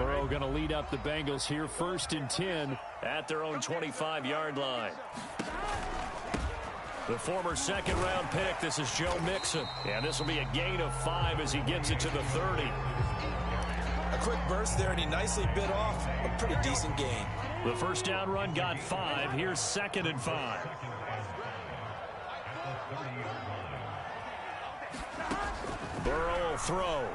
Burrow going to lead up the Bengals here, 1st and 10 at their own 25-yard line. The former second-round pick, this is Joe Mixon. And this will be a gain of 5 as he gets it to the 30. A quick burst there, and he nicely bit off a pretty decent gain. The first down run got 5. Here's 2nd and 5. Burrow will throw.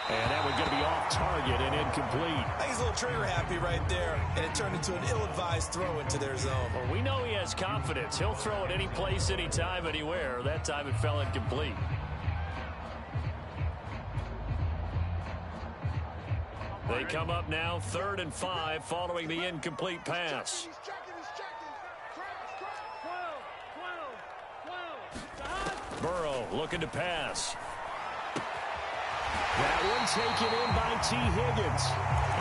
And that one's going to be off target and incomplete. I think he's a little trigger happy right there, and it turned into an ill-advised throw into their zone. Well, we know he has confidence. He'll throw it any place, anytime, anywhere. That time it fell incomplete. They come up now 3rd and 5 following the incomplete pass. Burrow looking to pass. That one taken in by T. Higgins.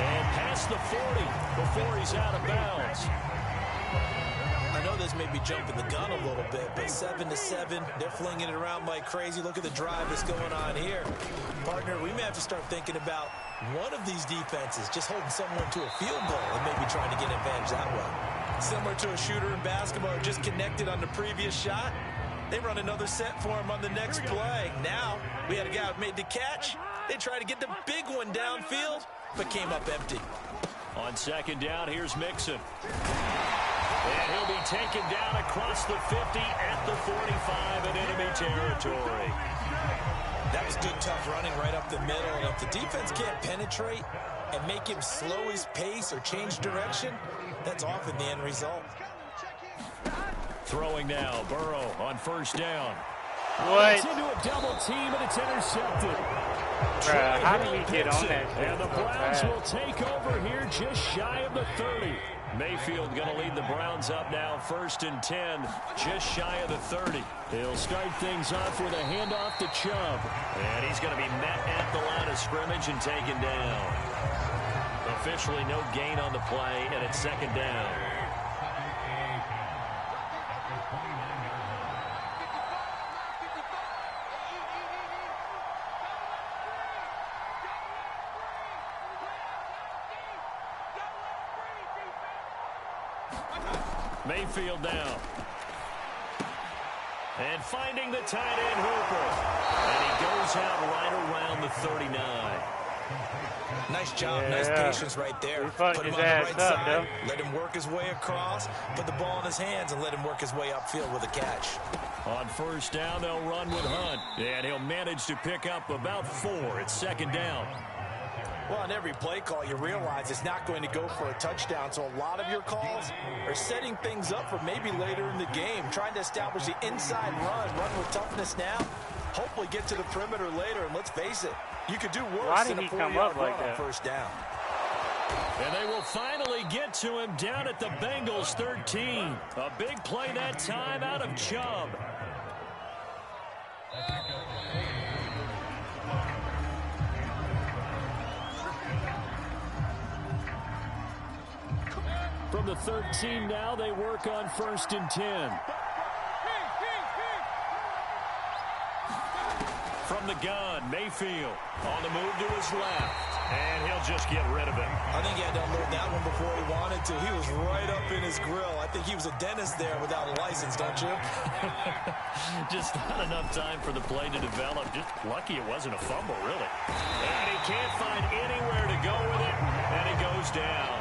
And past the 40 before he's out of bounds. I know this may be jumping the gun a little bit, but 7-7, they're flinging it around like crazy. Look at the drive that's going on here. Partner, we may have to start thinking about one of these defenses just holding someone to a field goal and maybe trying to get an advantage that way. Similar to a shooter in basketball, just connected on the previous shot. They run another set for him on the next play. Now, we had a guy who made the catch. They tried to get the big one downfield, but came up empty. On 2nd down, here's Mixon. And he'll be taken down across the 50 at the 45 in enemy territory. That was good, tough running right up the middle. And if the defense can't penetrate and make him slow his pace or change direction, that's often the end result. Throwing now, Burrow on 1st down. What? It's into a double team, and it's intercepted. How did we get on that? And the Browns will take over here just shy of the 30. Mayfield going to lead the Browns up now, 1st and 10, just shy of the 30. He'll start things off with a handoff to Chubb. And he's going to be met at the line of scrimmage and taken down. Officially no gain on the play, and it's 2nd down. Mayfield down. And finding the tight end Hooper. And he goes out right around the 39. Nice job, nice patience right there. Put him on the right side, let him work his way across, put the ball in his hands, and let him work his way upfield with a catch. On 1st down, they'll run with Hunt. And he'll manage to pick up about 4. It's 2nd down. Well, on every play call, you realize it's not going to go for a touchdown, so a lot of your calls are setting things up for maybe later in the game, trying to establish the inside run with toughness now, hopefully get to the perimeter later, and let's face it, you could do worse than a 4-yard run on 1st down. And they will finally get to him down at the Bengals 13. A big play that time out of Chubb. From the 13 now, they work on 1st and 10. From the gun, Mayfield on the move to his left. And he'll just get rid of it. I think he had to unload that one before he wanted to. He was right up in his grill. I think he was a dentist there without a license, don't you? Just not enough time for the play to develop. Just lucky it wasn't a fumble, really. And he can't find anywhere to go with it. And he goes down.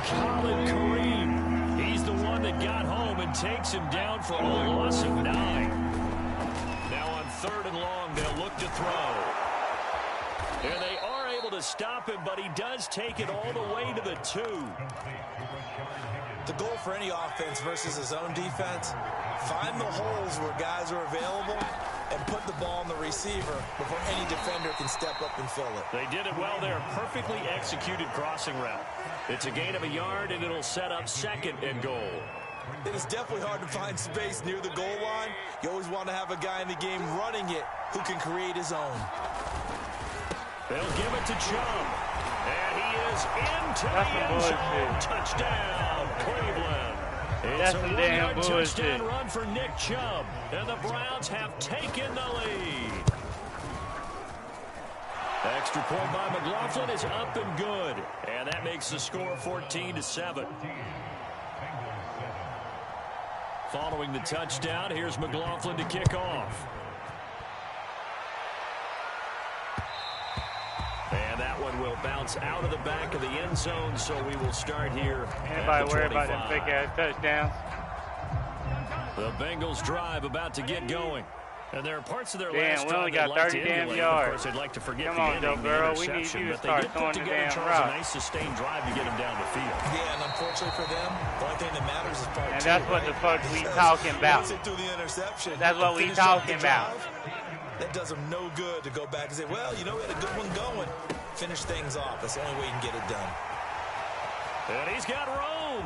Colin Kareem. He's the one that got home and takes him down for a loss of 9. Now on 3rd and long, they'll look to throw. And they are able to stop him, but he does take it all the way to the 2. The goal for any offense versus his own defense, find the holes where guys are available and put the ball on the receiver before any defender can step up and fill it. They did it well there. Perfectly executed crossing route. It's a gain of a yard, and it'll set up 2nd and goal. It is definitely hard to find space near the goal line. You always want to have a guy in the game running it who can create his own. They'll give it to Chubb. And he is into the end zone. Touchdown, Cleveland. It's a 1-yard touchdown run for Nick Chubb. And the Browns have taken the lead. Extra point by McLaughlin is up and good. And that makes the score 14-7. Following the touchdown, here's McLaughlin to kick off. And that one will bounce out of the back of the end zone, so we will start here. Anybody worry about them big-ass touchdowns? The Bengals drive about to get going. And there are parts of their damn, last we only drive got like 30 to damn emulate. yards. Of course, they'd like to forget Come the on, ending, though, girl. the We need interception, you to but they start did put throwing the together, damn Charles, rock. a nice sustained drive to get them down the field. Yeah, and unfortunately for them, the only thing that matters is part And two, that's what right? the fuck we talking about. Once it threw the interception, That's what we finish up talking the about. drive, that does them no good to go back and say, well, you know, we had a good one going. Finish things off. That's the only way you can get it done. And he's got room.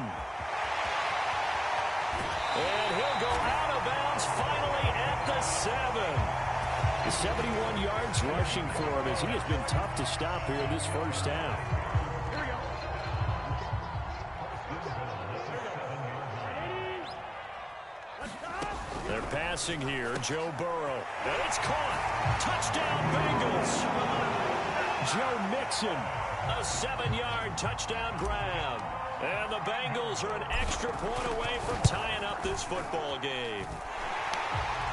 And he'll go out of bounds finally at the 7. 71 yards rushing for him as he has been tough to stop here in this first half. They're passing here, Joe Burrow. And it's caught. Touchdown, Bengals. Joe Mixon, a 7-yard touchdown grab. And the Bengals are an extra point away from tying up this football game.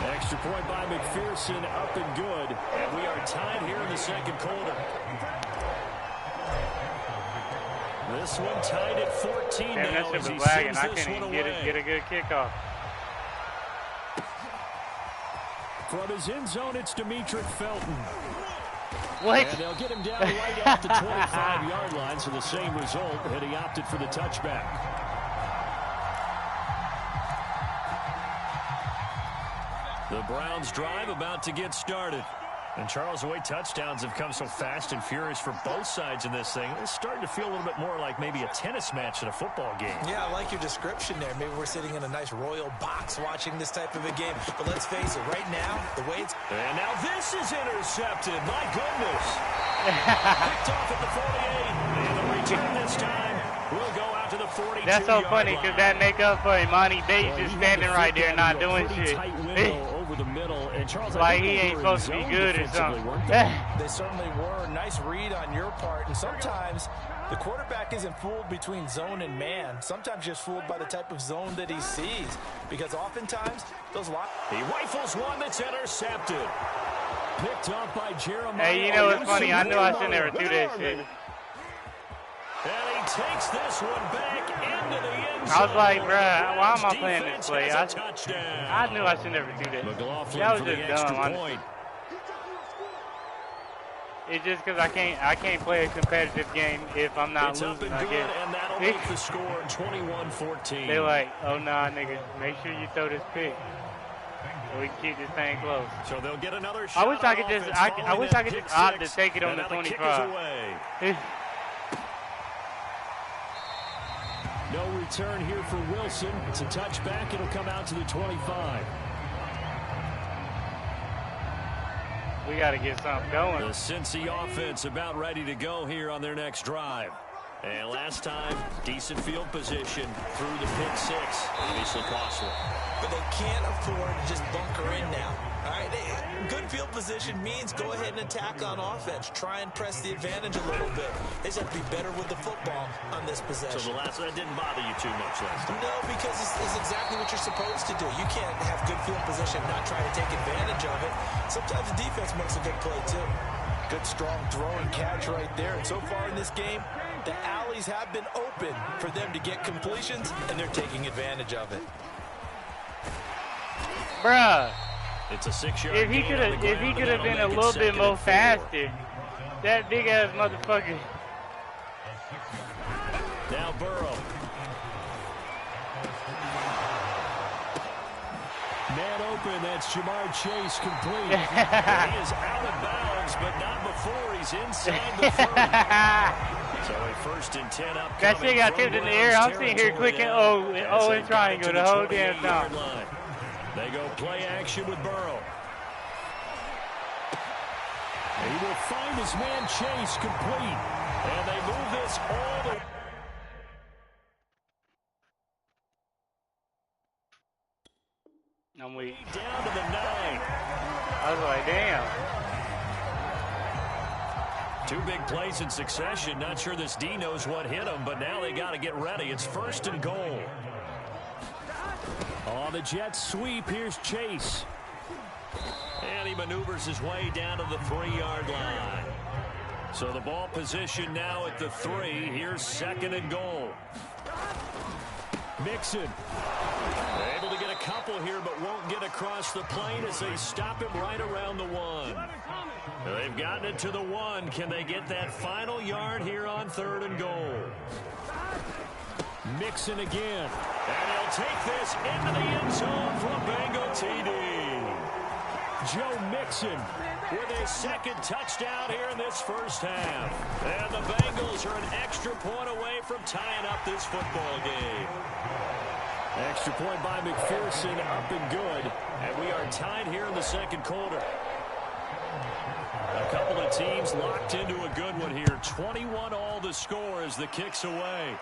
Extra point by McPherson, up and good. And we are tied here in the second quarter. This one tied at 14 Damn, now that as shit he was lagging. sends I this couldn't one even away. get a good kickoff. From his end zone, it's Demetric Felton. What? And they'll get him down right at the 25-yard line, so the same result, and he opted for the touchback. The Browns drive about to get started. And Charles, the way touchdowns have come so fast and furious for both sides in this thing, it's starting to feel a little bit more like maybe a tennis match than a football game. Yeah, I like your description there. Maybe we're sitting in a nice royal box watching this type of a game. But let's face it, right now, the way it's... And now this is intercepted. My goodness. Picked off at the 48. And the return this time will go out to the 42-yard line. That's so funny because that make up for Imani Bates just standing right there not doing shit. Over the middle, and Charles, like he ain't supposed to be good or something. They certainly were. Nice read on your part. And sometimes the quarterback isn't fooled between zone and man. Sometimes just fooled by the type of zone that he sees. Because oftentimes, those lock... He rifles one that's intercepted. Picked off by Jeremiah. Hey, you know what's funny? I knew I should never do that shit. And he takes this one back into the end zone. I was like, bruh, why am I playing this play? Touchdown. I knew I should never do that. McLaughlin That was for the just extra dumb, honestly. point. It's just because I can't play a competitive game if I'm not It's losing, up and I good, guess. and that'll make the score 21-14. They're like, oh, nah, nigga, make sure you throw this pick so we can keep this thing close. So they'll get another shot. I wish I could just, I wish I could just opt to take it on the 25. No return here for Wilson. It's a touchback. It'll come out to the 25. We got to get something going. The Cincy offense about ready to go here on their next drive. And last time, decent field position through the pick six. Obviously costly. But they can't afford to just bunker in now. All right, good field position means go ahead and attack on offense. Try and press the advantage a little bit. They just have to be better with the football on this possession. So that didn't bother you too much last time? No, because it's exactly what you're supposed to do. You can't have good field position and not try to take advantage of it. Sometimes the defense makes a good play, too. Good, strong throw and catch right there. And so far in this game, the alleys have been open for them to get completions, and they're taking advantage of it. Bruh. It's a 6-yard If he could have been a little bit more faster, that big ass motherfucker. Now Burrow. Man open, that's Jamar Chase complete. He is out of bounds, but not before he's inside the 30. So a 1st and 10 up. That shit got tipped in the air. I'm sitting here clicking and triangle the whole damn time. They go play action with Burrow. He will find his man Chase complete. And they move this all the way. I'm weak. Down to the 9. I was like, damn. Two big plays in succession. Not sure this D knows what hit him, but now they got to get ready. It's 1st and goal. On the jet sweep, here's Chase. And he maneuvers his way down to the 3-yard line. So the ball position now at the 3. Here's 2nd and goal. Mixon. Able to get a couple here, but won't get across the plane as they stop him right around the 1. They've gotten it to the 1. Can they get that final yard here on 3rd and goal? Mixon again. And he'll take this into the end zone for a Bengal TD. Joe Mixon with his 2nd touchdown here in this first half. And the Bengals are an extra point away from tying up this football game. Extra point by McPherson, up and good. And we are tied here in the 2nd quarter. A couple of teams locked into a good one here. 21 all the score as the kick's away.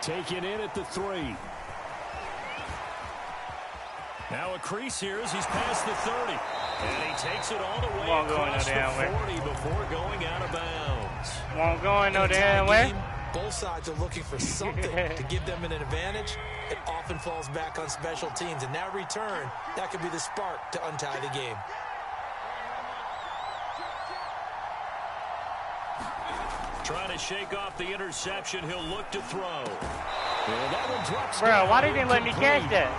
Taken in at the 3. Now a crease here as he's past the 30. And he takes it all the way across the 40 before going out of bounds. Won't go in no damn way. Both sides are looking for something to give them an advantage. It often falls back on special teams. And that return, that could be the spark to untie the game. Trying to shake off the interception. He'll look to throw. That one drops. Bro, why didn't they let me catch that?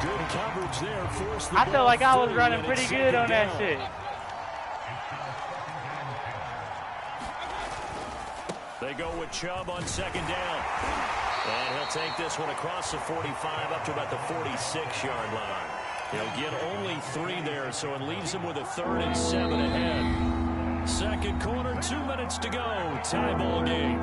Good coverage there. I feel like I was running pretty good on that shit. They go with Chubb on 2nd down. And he'll take this one across the 45 up to about the 46-yard line. He'll get only 3 there, so it leaves him with a 3rd and 7 ahead. 2nd quarter, 2 minutes to go. Tie ball game.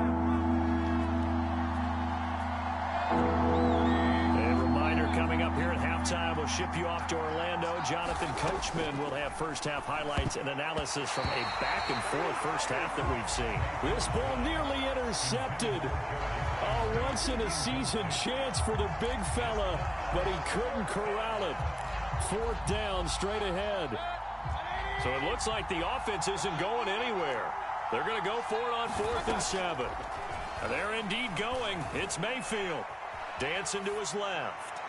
And reminder coming up here at halftime, we'll ship you off to Orlando. Jonathan Coachman will have first half highlights and analysis from a back and forth first half that we've seen. This ball nearly intercepted. A once in a season chance for the big fella, but he couldn't corral it. 4th down straight ahead. So it looks like the offense isn't going anywhere. They're going to go for it on 4th and 7. And they're indeed going. It's Mayfield. Dancing to his left.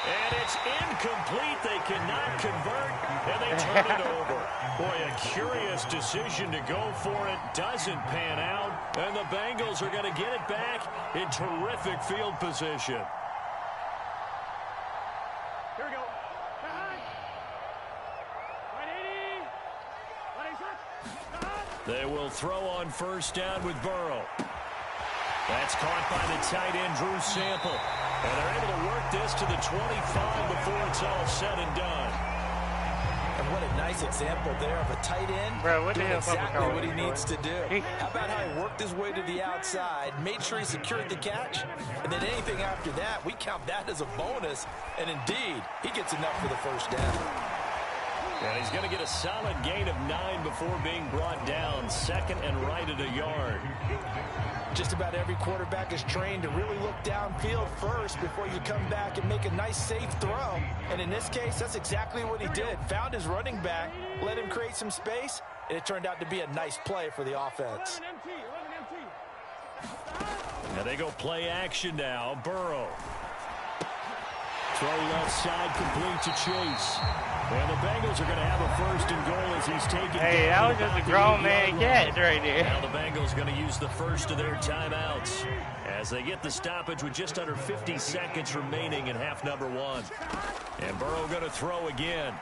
And it's incomplete. They cannot convert, and they turn it over. Boy, a curious decision to go for it. Doesn't pan out, and the Bengals are going to get it back in terrific field position. Here we go. They will throw on 1st down with Burrow. That's caught by the tight end, Drew Sample. And they're able to work this to the 25 before it's all said and done. And what a nice example there of a tight end doing exactly what he needs to do. How about how he worked his way to the outside, made sure he secured the catch, and then anything after that, we count that as a bonus. And indeed, he gets enough for the 1st down. And he's going to get a solid gain of 9 before being brought down. 2nd and right at a yard. Just about every quarterback is trained to really look downfield first before you come back and make a nice, safe throw. And in this case, that's exactly what he did. Found his running back, let him create some space, and it turned out to be a nice play for the offense. And they go play action now. Burrow. Throw left side, complete to Chase. And the Bengals are going to have a 1st and goal as he's taking. Hey, that was just a grown man catch right there. Now the Bengals going to use the first of their timeouts as they get the stoppage with just under 50 seconds remaining in half number 1. And Burrow going to throw again.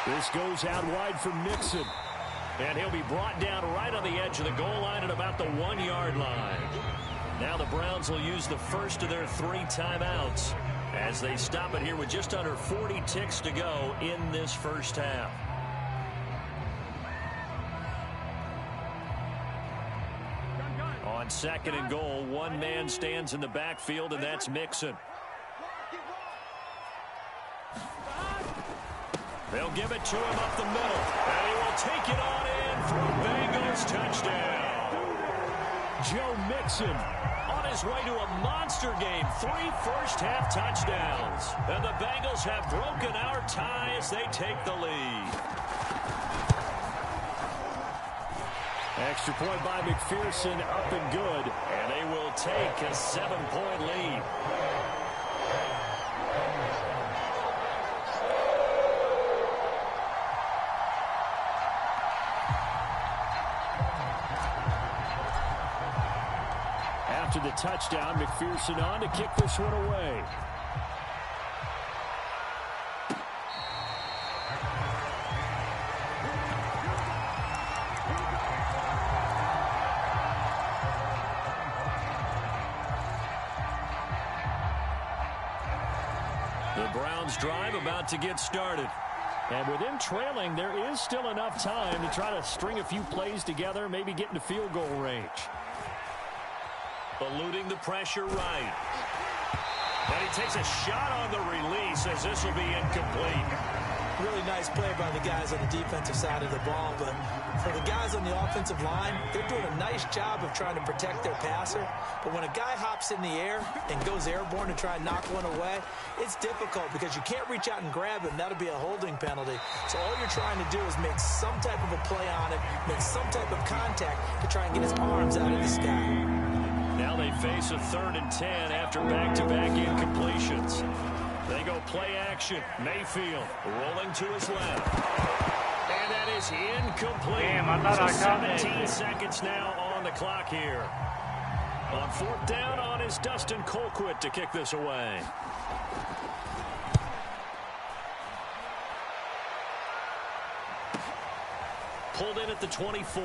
This goes out wide for Mixon. And he'll be brought down right on the edge of the goal line at about the 1-yard line. Now the Browns will use the first of their 3 timeouts as they stop it here with just under 40 ticks to go in this first half. On 2nd and goal, one man stands in the backfield, and that's Mixon. They'll give it to him up the middle, and he will take it on in for a Bengals touchdown. Joe Mixon on his way to a monster game. 3 first-half touchdowns. And the Bengals have broken our tie as they take the lead. Extra point by McPherson, up and good. And they will take a 7-point lead. After the touchdown, McPherson on to kick this one away. The Browns drive about to get started. And with them trailing, there is still enough time to try to string a few plays together, maybe get into field goal range. Eluding the pressure right. And he takes a shot on the release as this will be incomplete. Really nice play by the guys on the defensive side of the ball, but for the guys on the offensive line, they're doing a nice job of trying to protect their passer. But when a guy hops in the air and goes airborne to try and knock one away, it's difficult because you can't reach out and grab him. That'll be a holding penalty. So all you're trying to do is make some type of a play on it, make some type of contact to try and get his arms out of the sky. Now they face a 3rd and 10 after back-to-back incompletions. They go play action. Mayfield rolling to his left. And that is incomplete. Damn, I thought I caught it. 17 seconds now on the clock here. On 4th down on is Dustin Colquitt to kick this away. Pulled in at the 24.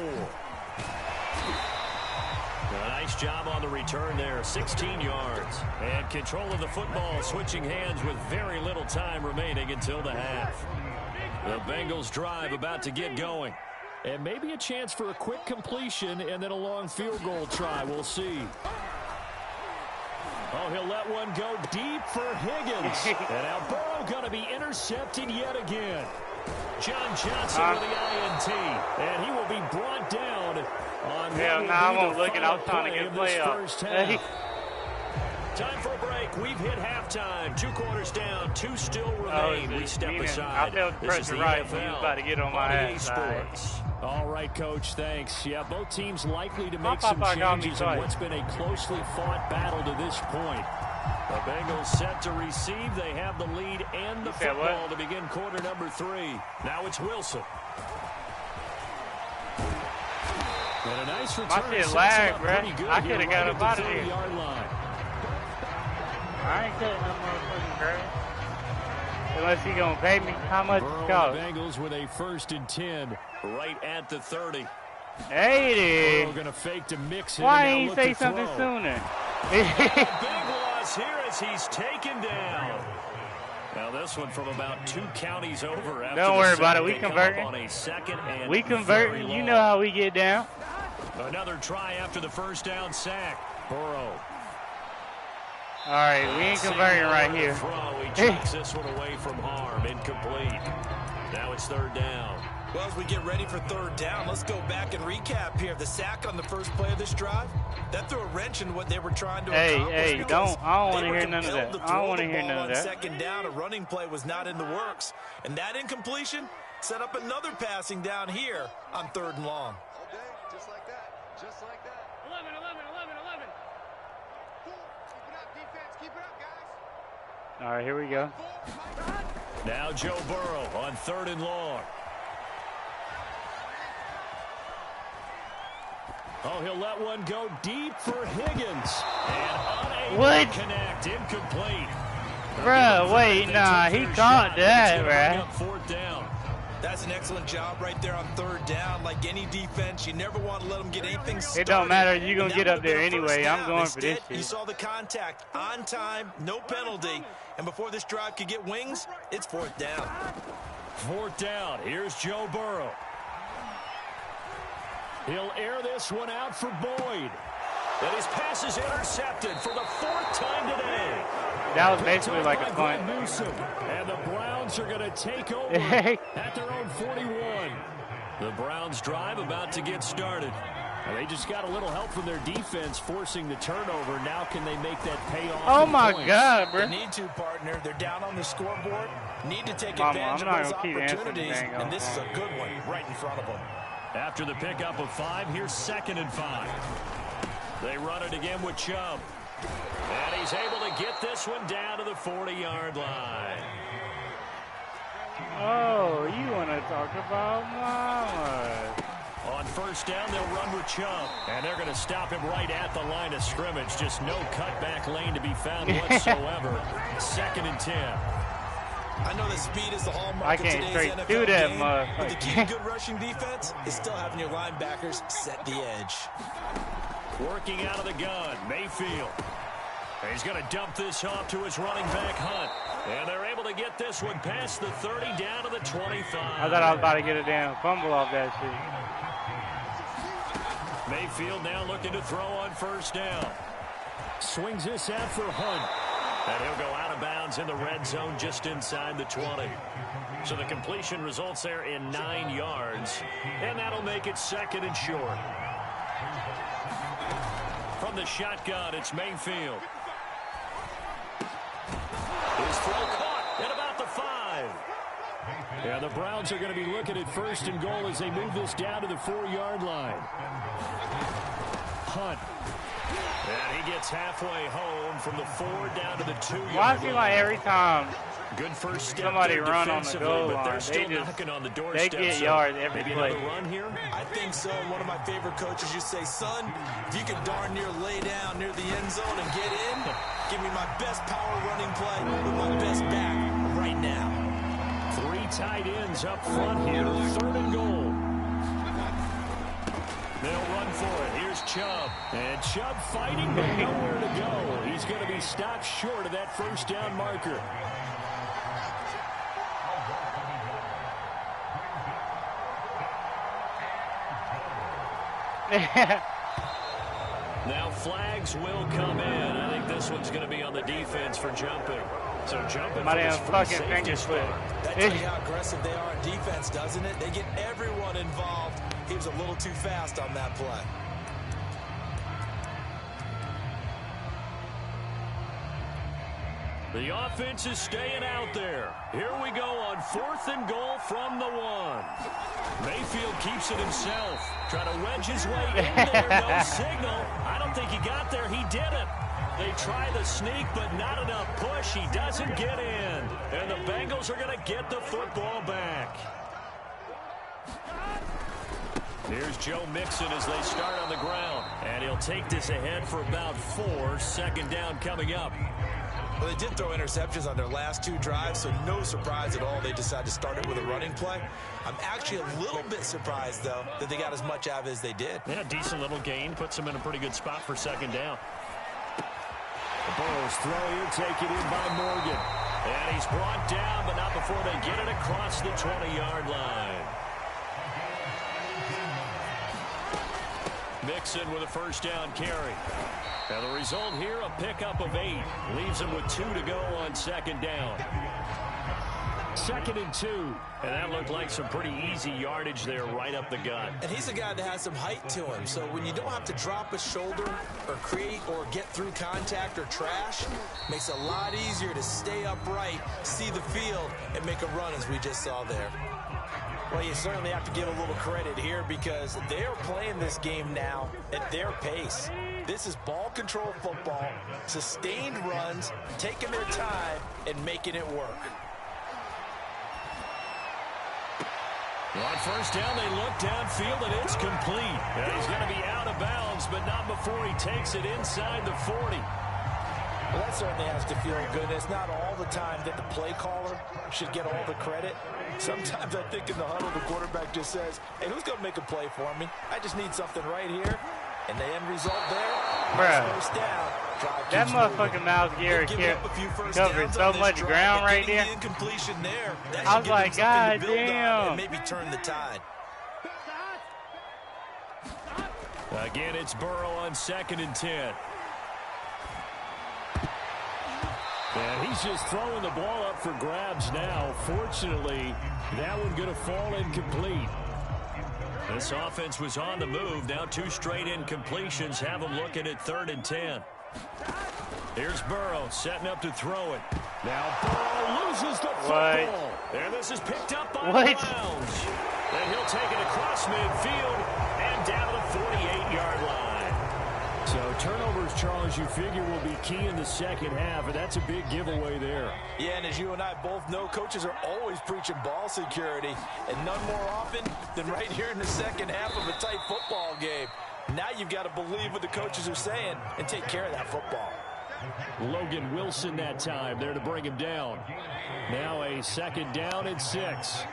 A nice job on the return there, 16 yards. And control of the football, switching hands with very little time remaining until the half. The Bengals drive about to get going. And maybe a chance for a quick completion and then a long field goal try. We'll see. Oh, he'll let one go deep for Higgins. And now Burrow going to be intercepted yet again. John Johnson with the INT. And he will be brought down on hell no, I won't look it. I was trying to get a play up. Time for a break. We've hit halftime. 2 quarters down. 2 still remain. We step aside. I felt the pressure right when he was about to get on my ass. All right, Coach. Thanks. Yeah, both teams likely to make some changes in what's been a closely fought battle to this point. The Bengals set to receive. They have the lead and the football to begin quarter number 3. Now it's Wilson. And a nice return. My shit lagged, bro. I could have got up out of here. I ain't cutting no motherfucking grass. Unless he gonna pay me. How much it cost? Bengals with a 1st and 10 right at the 30. 80. Burrow gonna fake to mix it. Why ain't he say something sooner? Big loss here as he's taken down. Now this one from about 2 counties over. After don't worry about it. We converting. On a 2nd and we converting. You know how we get down. Another try after the 1st down sack. Burrow. All right, we ain't converting right here. He chucks this one away from harm. Incomplete. Now it's 3rd down. Well, as we get ready for 3rd down, let's go back and recap here. The sack on the first play of this drive, that threw a wrench in what they were trying to accomplish. Hey, I don't want to hear none of that. I don't want to hear none of that. 2nd down, a running play was not in the works. And that incompletion set up another passing down here on 3rd and long. All day, just like that. Just like that. 11. Keep it up, defense. Keep it up, guys. All right, here we go. Now Joe Burrow on 3rd and long. Oh, he'll let one go deep for Higgins. And unable to connect. Incomplete. Bruh, wait, nah, he caught that, bruh. 4th down. That's an excellent job right there on 3rd down. Like any defense, you never want to let them get anything started. It don't matter. You're going to get up there anyway. I'm going for this shit. You saw the contact on time, no penalty. And before this drive could get wings, it's 4th down. 4th down. Here's Joe Burrow. He'll air this one out for Boyd. And his pass is intercepted for the 4th time today. That was basically like a punt. And the Browns are going to take over at their own 41. The Browns drive about to get started. And they just got a little help from their defense forcing the turnover. Now can they make that pay off? Oh, my God, bro. They need to, partner. They're down on the scoreboard. Need to take advantage of those opportunities. And this is a good one right in front of them. After the pickup of 5, here's 2nd and 5. They run it again with Chubb. And he's able to get this one down to the 40-yard line. Oh, you want to talk about mama. On 1st down, they'll run with Chubb. And they're going to stop him right at the line of scrimmage. Just no cutback lane to be found whatsoever. 2nd and 10. I know that speed is the hallmark I of can't today's straight NFL do that, game, but the key to good rushing defense is still having your linebackers set the edge. Working out of the gun, Mayfield. He's going to dump this off to his running back, Hunt. And they're able to get this one past the 30 down to the 25. I thought I was about to get a damn fumble off that shit. Mayfield now looking to throw on 1st down. Swings this out for Hunt. And he'll go out of bounds in the red zone just inside the 20. So the completion results there in 9 yards. And that'll make it 2nd and short. From the shotgun, it's Mayfield. His throw caught at about the 5. Yeah, the Browns are going to be looking at 1st and goal as they move this down to the 4-yard line. Hunt. And he gets halfway home from the 4 down to the 2-yard line. Why is it like every time good first step somebody run on the goal but they're line, still knocking on the doorstep. they get yards every maybe play. another run here? I think so. One of my favorite coaches used to say, son, if you can darn near lay down near the end zone and get in, give me my best power running play with my best back right now. 3 tight ends up front here. 3rd and goal. They'll run for it. Here's Chubb. And Chubb fighting, but nowhere to go. He's going to be stopped short of that 1st down marker. Now flags will come in. I think this one's going to be on the defense for jumping. So jumping My for damn his free fucking safety finger spot. slip. That tells you how aggressive they are in defense, doesn't it? They get everyone involved. He was a little too fast on that play. The offense is staying out there. Here we go on 4th and goal from the 1. Mayfield keeps it himself. Trying to wedge his way in there. No signal. I don't think he got there. He didn't. They try the sneak, but not enough push. He doesn't get in. And the Bengals are going to get the football back. Here's Joe Mixon as they start on the ground. And he'll take this ahead for about 4. 2nd down coming up. Well, they did throw interceptions on their last 2 drives, so no surprise at all they decided to start it with a running play. I'm actually a little bit surprised, though, that they got as much out of it as they did. Yeah, decent little gain. Puts them in a pretty good spot for 2nd down. The Burrows throw here, taken in by Morgan. And he's brought down, but not before they get it across the 20-yard line. Mixon with a 1st down carry. Now the result here, a pickup of 8. Leaves him with 2 to go on 2nd down. 2nd and 2. And that looked like some pretty easy yardage there right up the gut. And he's a guy that has some height to him. So when you don't have to drop a shoulder or create or get through contact or trash, makes it a lot easier to stay upright, see the field, and make a run as we just saw there. Well, you certainly have to give a little credit here because they are playing this game now at their pace. This is ball control football, sustained runs, taking their time, and making it work. On 1st down, they look downfield, and it's complete. And he's going to be out of bounds, but not before he takes it inside the 40. Well, that certainly has to feel good. It's not all the time that the play caller should get all the credit. Sometimes I think in the huddle, the quarterback just says, hey, who's going to make a play for me? I just need something right here. And the end result there, first down. That motherfucking Miles Garrett covered so much ground right there. I was like, God damn. Maybe turn the tide. Again, it's Burrow on 2nd and 10. And he's just throwing the ball up for grabs now. Fortunately, that one going to fall incomplete. This offense was on the move. Now 2 straight incompletions have them looking at 3rd and 10. Here's Burrow setting up to throw it. Now Burrow loses the football. And this is picked up by the Browns. And he'll take it across midfield and down to the 48-yard line. So turnovers, Charles, you figure will be key in the second half, and that's a big giveaway there. Yeah, and as you and I both know, coaches are always preaching ball security, and none more often than right here in the second half of a tight football game. Now you've got to believe what the coaches are saying and take care of that football. Logan Wilson that time there to bring him down. Now a second down and 6.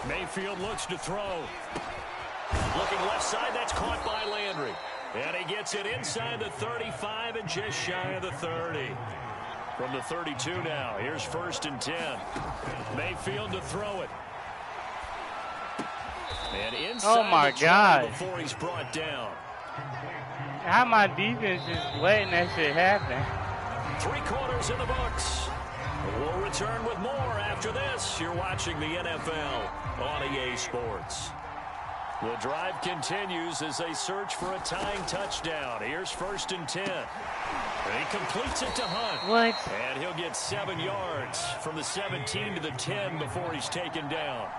Mayfield looks to throw. Looking left side, that's caught by Landry. And he gets it inside the 35 and just shy of the 30. From the 32 now, here's 1st and 10. Mayfield to throw it. And inside oh my the God. before he's brought down. How my defense is letting that shit happen? 3 quarters in the books. We'll return with more after this. You're watching the NFL on EA Sports. The drive continues as they search for a tying touchdown. Here's 1st and 10. And he completes it to Hunt. What? And he'll get 7 yards from the 17 to the 10 before he's taken down.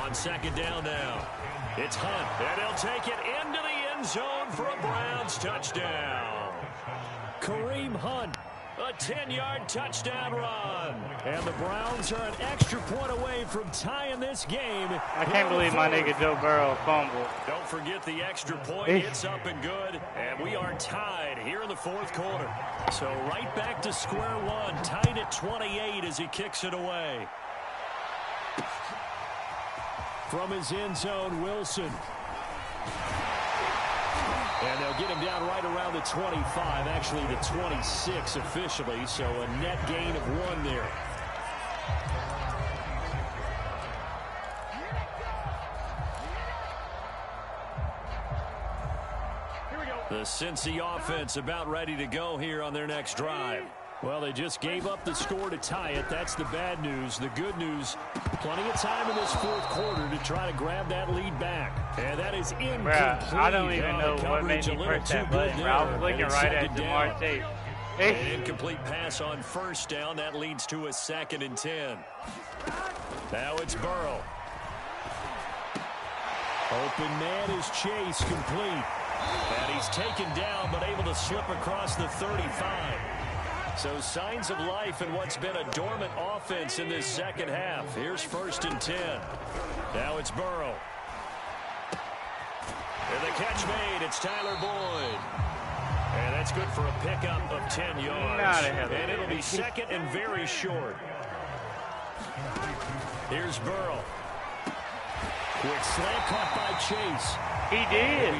On second down now, it's Hunt. And he'll take it into the end zone for a Browns touchdown. Kareem Hunt. A 10-yard touchdown run. And the Browns are an extra point away from tying this game. I can't believe my nigga Joe Burrow fumbled. Don't forget the extra point. It's up and good. And we are tied here in the 4th quarter. So right back to square one. Tied at 28 as he kicks it away. From his end zone, Wilson. And they'll get him down right around the 25, actually the 26 officially, so a net gain of 1 there. The Cincy offense about ready to go here on their next drive. Well, they just gave up the score to tie it. That's the bad news. The good news, plenty of time in this 4th quarter to try to grab that lead back. And that is incomplete. Bruh, I don't even know what made me press that button, bro. I was looking right at Jamar Chase. An incomplete pass on 1st down. That leads to a 2nd and 10. Now it's Burrow. Open man is Chase, complete. And he's taken down, but able to slip across the 35. So signs of life in what's been a dormant offense in this second half. Here's 1st and 10. Now it's Burrow. And the catch made. It's Tyler Boyd. And that's good for a pickup of 10 yards. And it'll be 2nd and very short. Here's Burrow. Quick slant caught by Chase. He did.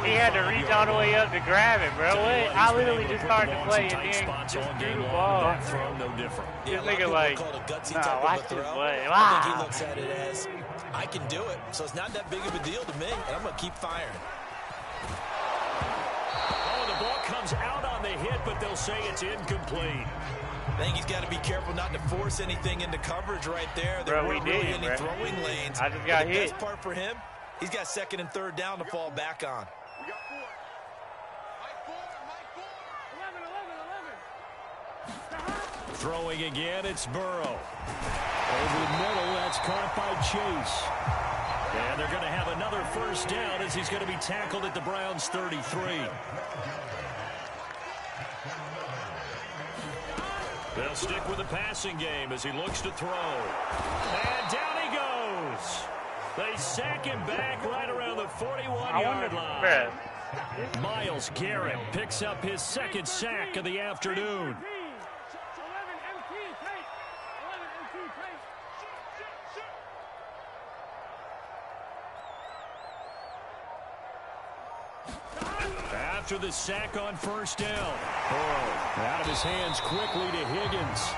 He had to reach all the way up to grab it, bro. I literally just started to play and then just threw the ball. No different. This nigga like, nah, watch this play. I think he looks at it as, I can do it, so it's not that big of a deal to me, and I'm going to keep firing. Oh, the ball comes out on the hit, but they'll say it's incomplete. I think he's got to be careful not to force anything into coverage right there. There weren't really any throwing lanes. I just got hit. The best part for him, he's got 2nd and 3rd down to fall back on. We got 4. Mike 4. Throwing again, it's Burrow. Over the middle, that's caught by Chase. And they're going to have another 1st down as he's going to be tackled at the Browns' 33. They'll stick with the passing game as he looks to throw. And down he goes. They sack him back right around the 41-yard line. Myles Garrett picks up his 2nd sack of the afternoon. After the sack on 1st down. Burrow out of his hands quickly to Higgins.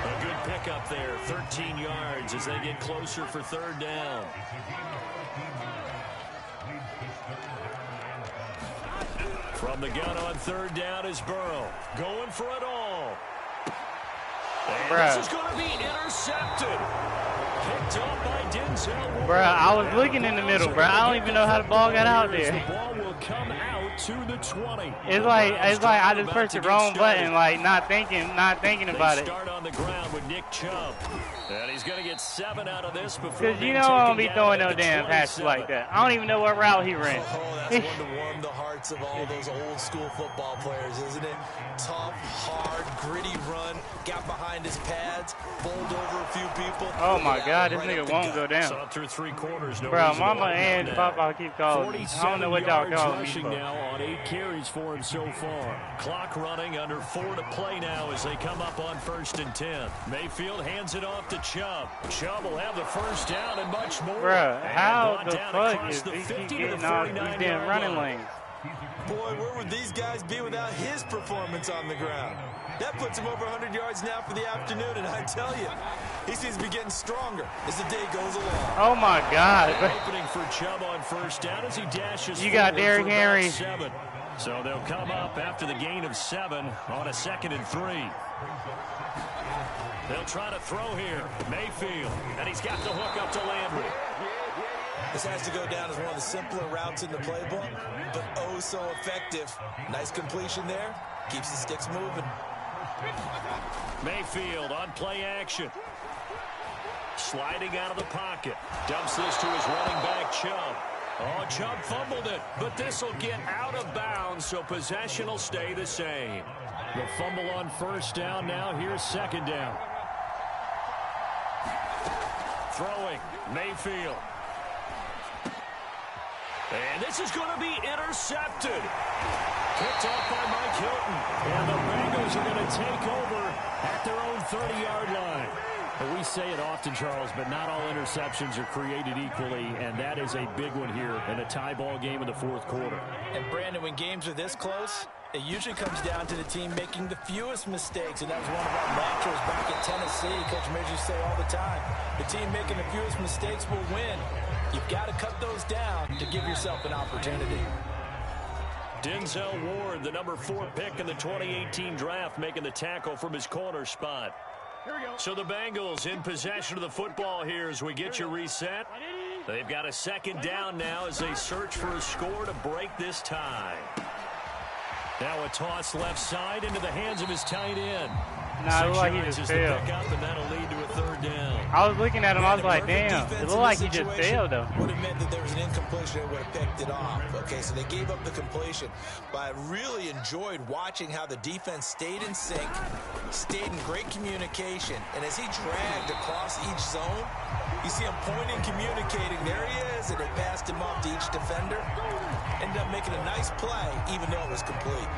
A good pickup there, 13 yards as they get closer for 3rd down. From the gun on 3rd down is Burrow. Going for it all. And this is going to be intercepted. Picked up by Denzel. Bruh, I was looking in the middle, bruh. I don't even know how the ball got out there. The ball will come out to the 20. It's like I just pressed the wrong button, like not thinking about it. Start on the ground with Nick Chubb. And he's going to get 7 out of this before Because you know I don't be throwing no damn passes like that. I don't even know what route he ran. Oh, that's one to warm the hearts of all those old school football players, isn't it? Tough, hard, gritty run, got behind his pads, bowled over a few people. Oh my God, this nigga won't go down. So through 3 quarters, no bro, Mama and Papa keep calling me. I don't know what y'all calling me rushing for. now on 8 carries for him so far. Clock running, under 4 to play now as they come up on 1st and 10. Mayfield hands it off to Chubb. Chubb will have the first down and much more. Bruh, how the fuck is he keep getting off these damn running lanes? Boy, where would these guys be without his performance on the ground? That puts him over 100 yards now for the afternoon, and I tell you, he seems to be getting stronger as the day goes along. Oh my God. Opening for Chubb on 1st down as he dashes. You got Derrick Henry. 7. So they'll come up after the gain of 7 on a 2nd and 3. They'll try to throw here. Mayfield, and he's got the hook up to Landry. This has to go down as one of the simpler routes in the playbook, but oh so effective. Nice completion there. Keeps the sticks moving. Mayfield on play action. Sliding out of the pocket. Dumps this to his running back, Chubb. Oh, Chubb fumbled it, but this will get out of bounds, so possession will stay the same. The fumble on 1st down now. Here's 2nd down. Throwing, Mayfield. And this is going to be intercepted. Picked off by Mike Hilton. And the Bengals are going to take over at their own 30-yard line. We say it often, Charles, but not all interceptions are created equally, and that is a big one here in a tie ball game in the 4th quarter. And, Brandon, when games are this close, it usually comes down to the team making the fewest mistakes, and that was one of our mantras back in Tennessee. Coach Midge used to say all the time, the team making the fewest mistakes will win. You've got to cut those down to give yourself an opportunity. Denzel Ward, the number 4 pick in the 2018 draft, making the tackle from his corner spot. Here we go. So the Bengals in possession of the football here as we get you reset. They've got a 2nd down now as they search for a score to break this tie. Now a toss left side into the hands of his tight end. Nah, it looked like he just failed. And that'll lead to a 3rd down. I was looking at him, I was like, damn, it looked like he just failed, though. Would have meant that there was an incompletion and would have picked it off. Okay, so they gave up the completion. But I really enjoyed watching how the defense stayed in sync, stayed in great communication, and as he dragged across each zone, you see him pointing, communicating. There he is, and they passed him off to each defender. Ended up making a nice play, even though it was complete.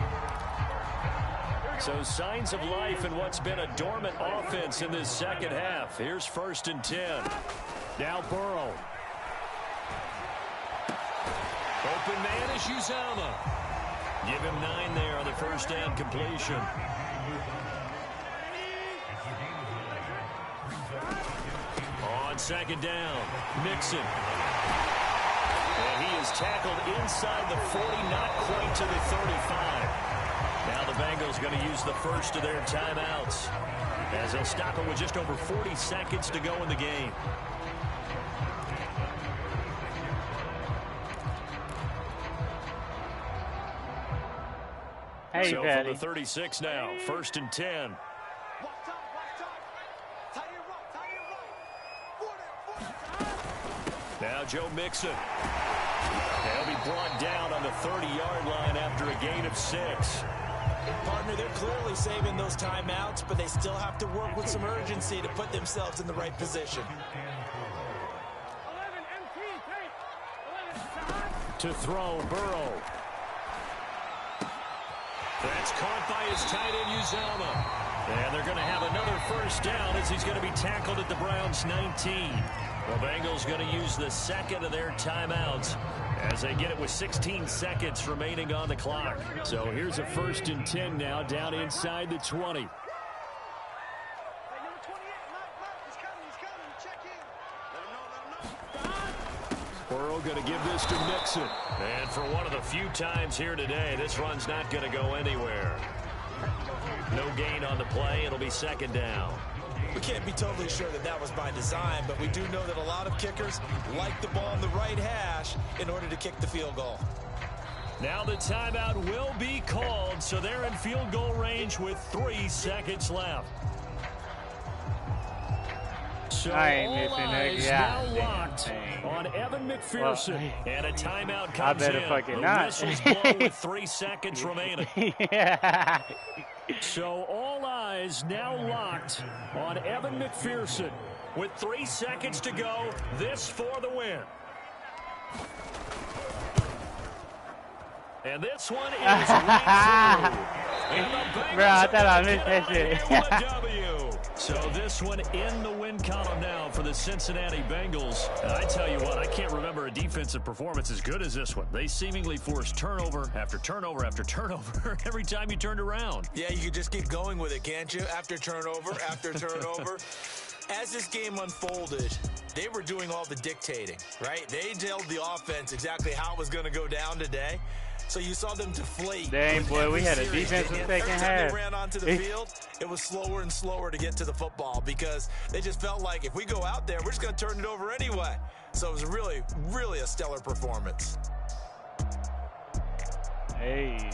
So signs of life in what's been a dormant offense in this 2nd half. Here's 1st and 10. Now Burrow. Open man is Uzama. Give him 9 there on the 1st down completion. On 2nd down, Mixon. And he is tackled inside the 40, not quite to the 35. Now the Bengals going to use the first of their timeouts as they'll stop it with just over 40 seconds to go in the game. Hey, so Patty. from the 36 now, 1st and 10. Now Joe Mixon. They'll be brought down on the 30-yard line after a gain of 6. Partner, they're clearly saving those timeouts, but they still have to work with some urgency to put themselves in the right position. To throw, Burrow. That's caught by his tight end, Uzama. And they're going to have another 1st down as he's going to be tackled at the Browns' 19. The Bengals going to use the 2nd of their timeouts as they get it with 16 seconds remaining on the clock. So here's a 1st and 10 now down inside the 20. Burrow going to give this to Mixon. And for one of the few times here today, this run's not going to go anywhere. No gain on the play. It'll be 2nd down. We can't be totally sure that that was by design, but we do know that a lot of kickers like the ball on the right hash in order to kick the field goal. Now the timeout will be called, so they're in field goal range with 3 seconds left. So I ain't all missing eyes that now locked thing. on Evan McPherson. And a timeout comes I better in. fucking the not. whistles blow with 3 seconds remaining. Yeah. So all eyes now locked on Evan McPherson. With 3 seconds to go, this for the win. And this one is right through. Bro, I thought I missed that shit. So this one in the win column now for the Cincinnati Bengals. And I tell you what, I can't remember a defensive performance as good as this one. They seemingly forced turnover after turnover after turnover every time you turned around. Yeah, you could just keep going with it, can't you? After turnover, after turnover. As this game unfolded, they were doing all the dictating, right? They told the offense exactly how it was going to go down today. So you saw them deflate. Dang, boy, we had a defensive second Every time half. they ran onto the field, it was slower and slower to get to the football because they just felt like if we go out there, we're just going to turn it over anyway. So it was really, really a stellar performance. Hey.